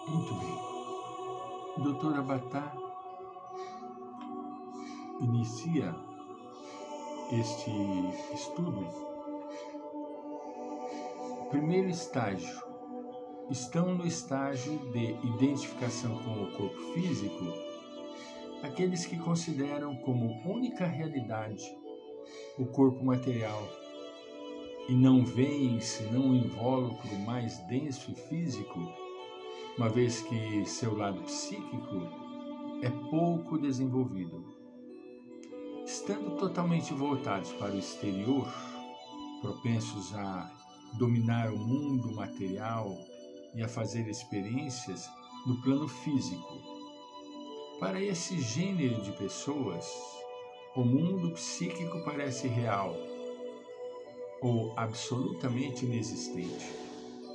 Muito bem. O Dr. Abatá inicia este estudo. Primeiro estágio. Estão no estágio de identificação com o corpo físico aqueles que consideram como única realidade o corpo material e não veem senão um invólucro mais denso e físico, uma vez que seu lado psíquico é pouco desenvolvido. Estando totalmente voltados para o exterior, propensos a dominar o mundo material e a fazer experiências no plano físico. Para esse gênero de pessoas, o mundo psíquico parece real ou absolutamente inexistente,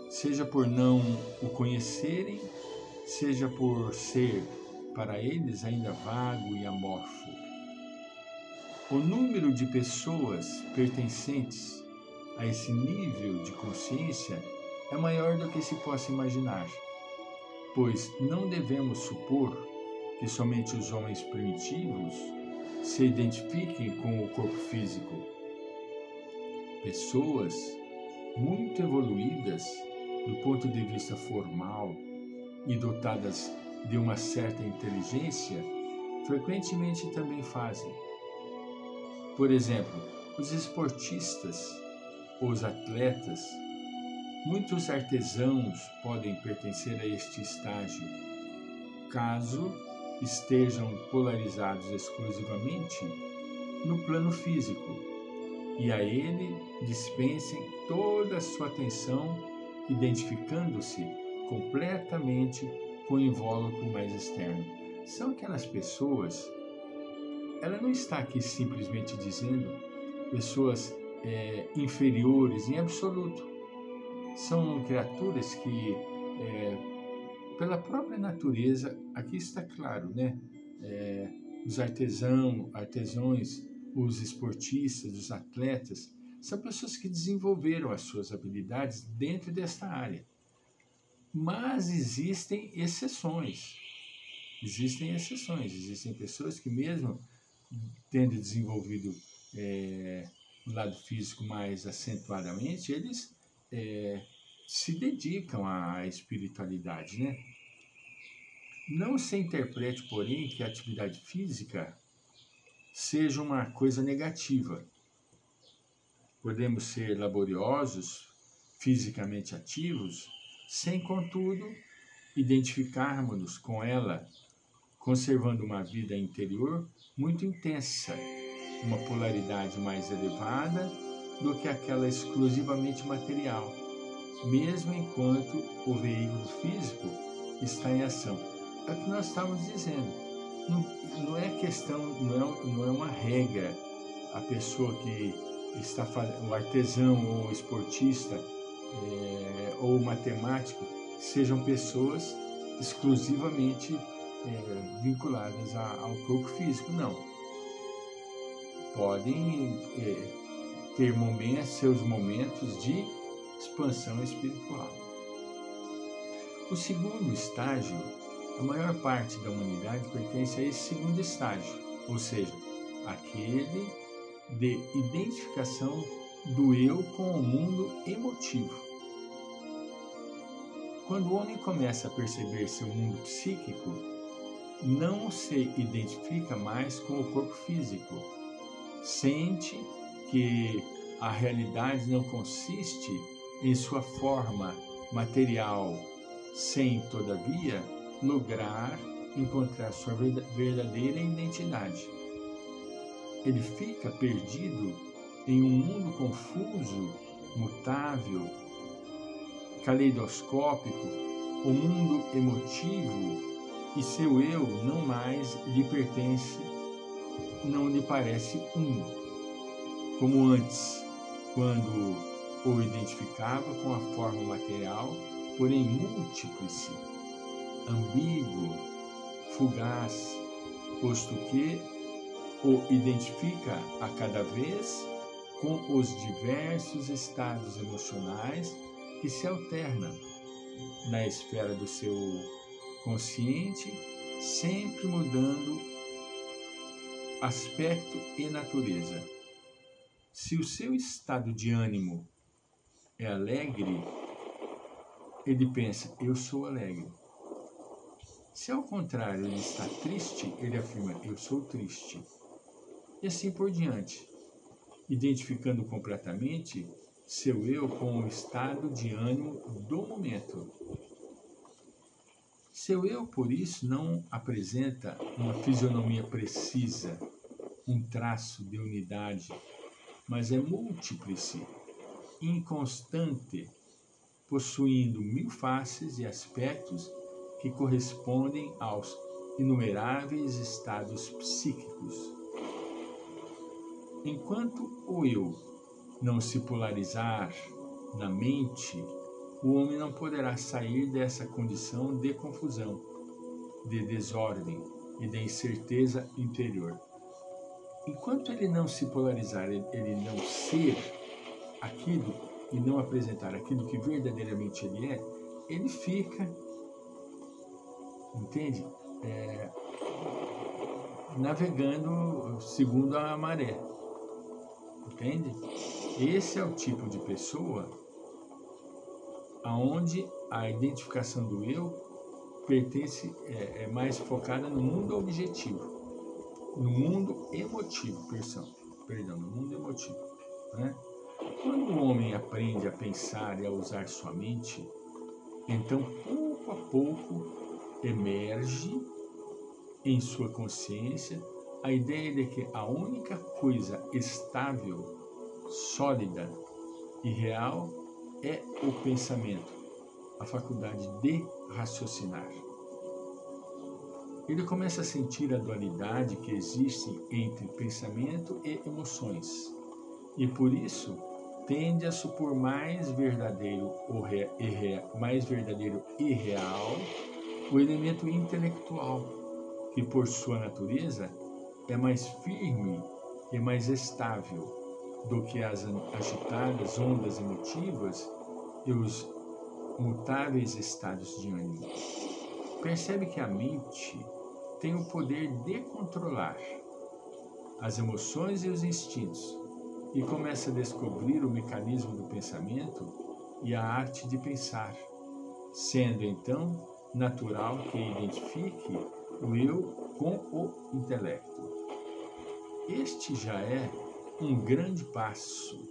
seja por não o conhecerem, seja por ser, para eles, ainda vago e amorfo. O número de pessoas pertencentes a esse nível de consciência é maior do que se possa imaginar, pois não devemos supor que somente os homens primitivos se identifiquem com o corpo físico. Pessoas muito evoluídas do ponto de vista formal e dotadas de uma certa inteligência frequentemente também fazem. Por exemplo, os esportistas, os atletas, muitos artesãos podem pertencer a este estágio, caso estejam polarizados exclusivamente no plano físico e a ele dispensem toda a sua atenção, identificando-se completamente com o invólucro mais externo. São aquelas pessoas, ela não está aqui simplesmente dizendo pessoas inferiores em absoluto. São criaturas que, pela própria natureza, aqui está claro, né? Os artesãos, os esportistas, os atletas, são pessoas que desenvolveram as suas habilidades dentro desta área. Mas existem exceções. Existem pessoas que mesmo tendo desenvolvido o lado físico mais acentuadamente, eles se dedicam à espiritualidade, né? Não se interprete, porém, que a atividade física seja uma coisa negativa. Podemos ser laboriosos, fisicamente ativos, sem, contudo, identificarmos-nos com ela, conservando uma vida interior muito intensa, uma polaridade mais elevada do que aquela exclusivamente material, mesmo enquanto o veículo físico está em ação. É o que nós estávamos dizendo. Não é questão, não é uma regra a pessoa que está fazendo, o artesão ou o esportista ou o matemático, sejam pessoas exclusivamente vinculadas ao corpo físico. Não. Podem ter seus momentos de expansão espiritual. O segundo estágio, a maior parte da humanidade pertence a esse segundo estágio, ou seja, aquele de identificação do eu com o mundo emotivo. Quando o homem começa a perceber seu mundo psíquico, não se identifica mais com o corpo físico. Sente que a realidade não consiste em sua forma material, sem, todavia, lograr encontrar sua verdadeira identidade. Ele fica perdido em um mundo confuso, mutável, caleidoscópico, o mundo emotivo, e seu eu não mais lhe pertence, não lhe parece como antes, quando o identificava com a forma material, porém múltiplice, ambíguo, fugaz, posto que o identifica a cada vez com os diversos estados emocionais que se alternam na esfera do seu consciente, sempre mudando aspecto e natureza. Se o seu estado de ânimo é alegre, ele pensa, eu sou alegre. Se ao contrário ele está triste, ele afirma, eu sou triste. E assim por diante, identificando completamente seu eu com o estado de ânimo do momento. Seu eu, por isso, não apresenta uma fisionomia precisa, um traço de unidade, mas é múltiplice, inconstante, possuindo 1000 faces e aspectos que correspondem aos inumeráveis estados psíquicos. Enquanto o eu não se polarizar na mente, o homem não poderá sair dessa condição de confusão, de desordem e de incerteza interior. Enquanto ele não se polarizar, ele não ser aquilo e não apresentar aquilo que verdadeiramente ele fica, entende? Navegando segundo a maré, entende? Esse é o tipo de pessoa aonde a identificação do eu pertence, é mais focada no mundo objetivo, no mundo emotivo, no mundo emotivo, né? Quando o homem aprende a pensar e a usar sua mente, então pouco a pouco emerge em sua consciência a ideia de que a única coisa estável, sólida e real é o pensamento, a faculdade de raciocinar. Ele começa a sentir a dualidade que existe entre pensamento e emoções, e por isso tende a supor mais verdadeiro e real o elemento intelectual, que por sua natureza é mais firme e mais estável do que as agitadas ondas emotivas e os mutáveis estados de ânimo. Percebe que a mente tem o poder de controlar as emoções e os instintos e começa a descobrir o mecanismo do pensamento e a arte de pensar, sendo então natural que identifique o eu com o intelecto. Este já é um grande passo,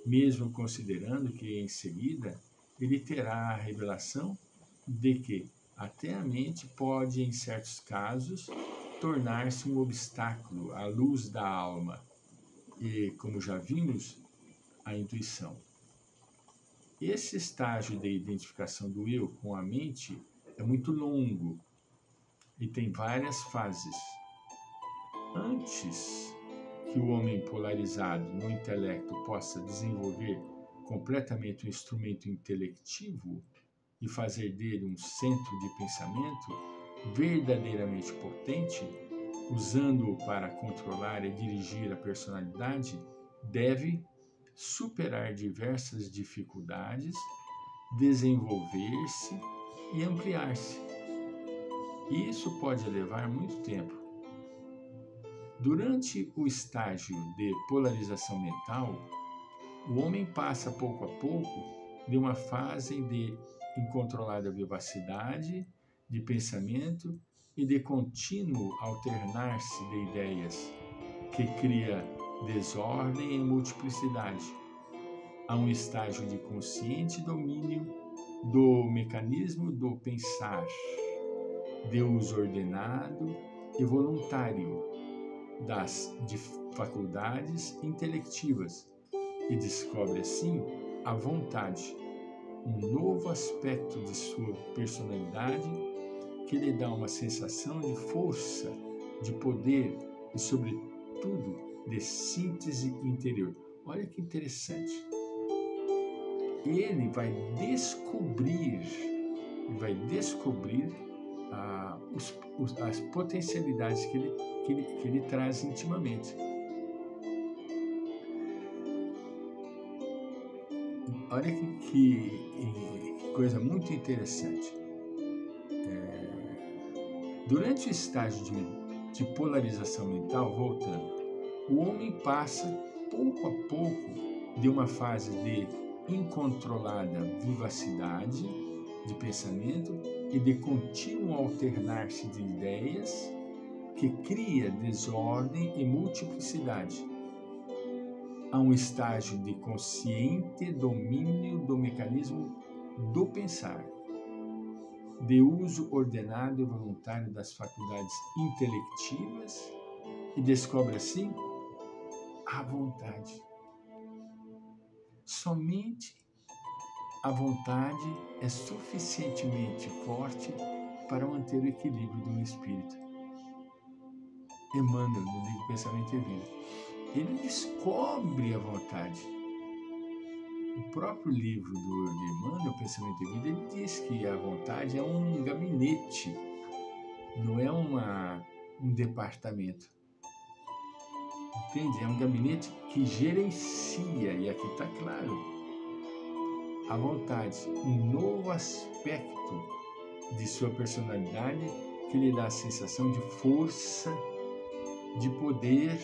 mesmo considerando que em seguida ele terá a revelação de que até a mente pode, em certos casos, tornar-se um obstáculo à luz da alma e, como já vimos, a intuição. Esse estágio de identificação do eu com a mente é muito longo e tem várias fases. Antes que o homem polarizado no intelecto possa desenvolver completamente um instrumento intelectivo e fazer dele um centro de pensamento verdadeiramente potente, usando-o para controlar e dirigir a personalidade, deve superar diversas dificuldades, desenvolver-se e ampliar-se. E isso pode levar muito tempo. Durante o estágio de polarização mental, o homem passa pouco a pouco de uma fase de incontrolada vivacidade de pensamento e de contínuo alternar-se de ideias, que cria desordem e multiplicidade, a um estágio de consciente domínio do mecanismo do pensar, de uso ordenado e voluntário das faculdades intelectivas, e descobre assim a vontade, um novo aspecto de sua personalidade que lhe dá uma sensação de força, de poder e, sobretudo, de síntese interior. Olha que interessante. Ele vai descobrir as potencialidades que ele traz intimamente. Olha que coisa muito interessante. Durante o estágio de polarização mental, voltando, o homem passa, pouco a pouco, de uma fase de incontrolada vivacidade de pensamento e de contínuo alternar-se de ideias que cria desordem e multiplicidade, a um estágio de consciente domínio do mecanismo do pensar, de uso ordenado e voluntário das faculdades intelectivas e descobre assim a vontade. Somente a vontade é suficientemente forte para manter o equilíbrio do espírito. Emmanuel, no livro Pensamento e Vida, ele descobre a vontade. O próprio livro de Emmanuel, Pensamento e Vida, ele diz que a vontade é um gabinete, não é um departamento. Entende? É um gabinete que gerencia, e aqui está claro, a vontade, um novo aspecto de sua personalidade que lhe dá a sensação de força, de poder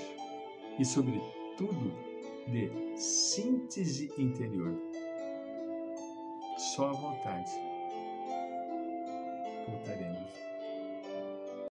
e, sobretudo, de síntese interior. Só a vontade. Voltaremos.